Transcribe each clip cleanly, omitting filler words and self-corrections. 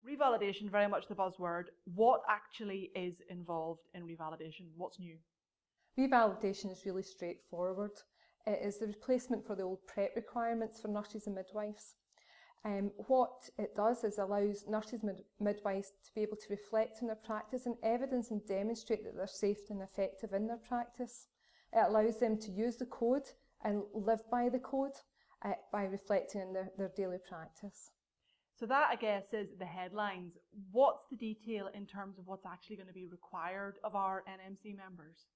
Revalidation, very much the buzzword. What actually is involved in revalidation? What's new? Revalidation is really straightforward. It is the replacement for the old prep requirements for nurses and midwives. What it does is allows nurses and midwives to be able to reflect on their practice and evidence and demonstrate that they're safe and effective in their practice. It allows them to use the code and live by the code by reflecting in their daily practice. So that, I guess, is the headlines. What's the detail in terms of what's actually going to be required of our NMC members?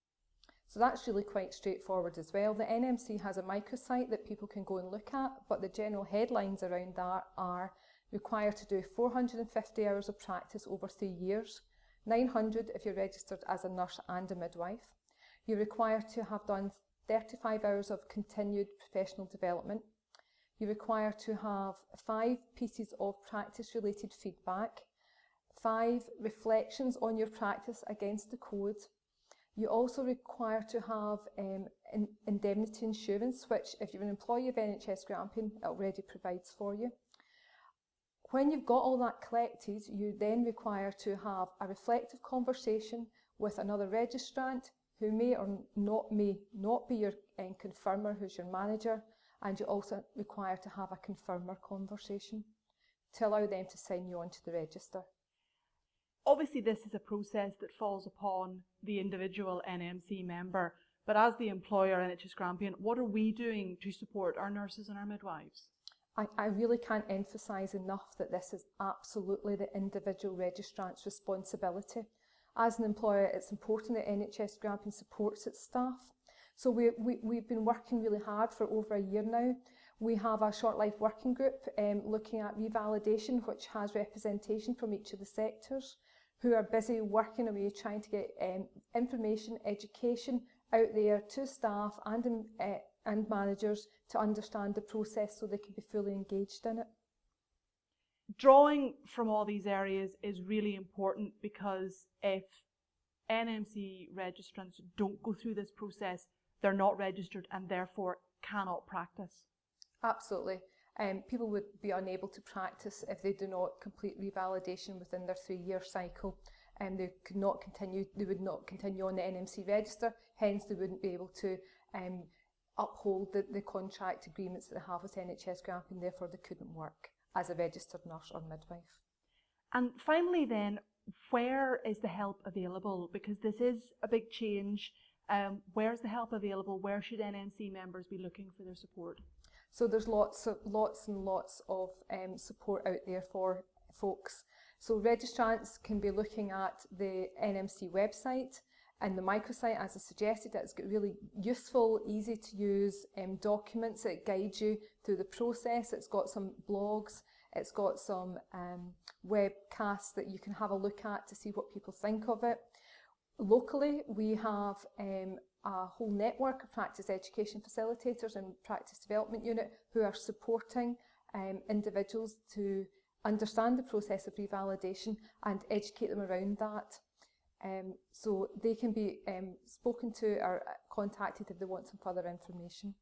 So that's really quite straightforward as well. The NMC has a microsite that people can go and look at, but the general headlines around that are required to do 450 hours of practice over 3 years, 900 if you're registered as a nurse and a midwife. You're required to have done 35 hours of continued professional development. You require to have 5 pieces of practice-related feedback, 5 reflections on your practice against the code. You also require to have indemnity insurance, which if you're an employee of NHS Grampian, it already provides for you. When you've got all that collected, you then require to have a reflective conversation with another registrant who may not be your confirmer, who's your manager, and you also require to have a confirmer conversation to allow them to sign you onto the register. Obviously, this is a process that falls upon the individual NMC member, but as the employer, NHS Grampian, what are we doing to support our nurses and our midwives? I really can't emphasise enough that this is absolutely the individual registrant's responsibility. As an employer, it's important that NHS Grampian supports its staff. So we've been working really hard for over a year now. We have a short life working group looking at revalidation, which has representation from each of the sectors, who are busy working away trying to get information, education out there to staff and managers to understand the process so they can be fully engaged in it. Drawing from all these areas is really important, because if NMC registrants don't go through this process, they're not registered and therefore cannot practice. Absolutely. People would be unable to practice if they do not complete revalidation within their 3-year cycle, and they would not continue on the NMC register, hence they wouldn't be able to uphold the contract agreements that they have with NHS Grampian, therefore they couldn't work as a registered nurse or midwife. And finally then, where is the help available? Because this is a big change. Where's the help available? Where should NMC members be looking for their support? So there's lots and lots of support out there for folks. So registrants can be looking at the NMC website and the microsite, as I suggested. It's got really useful, easy to use documents that guide you through the process. It's got some blogs, it's got some webcasts that you can have a look at to see what people think of it. Locally, we have a whole network of practice education facilitators and practice development unit who are supporting individuals to understand the process of revalidation and educate them around that. So they can be spoken to or contacted if they want some further information.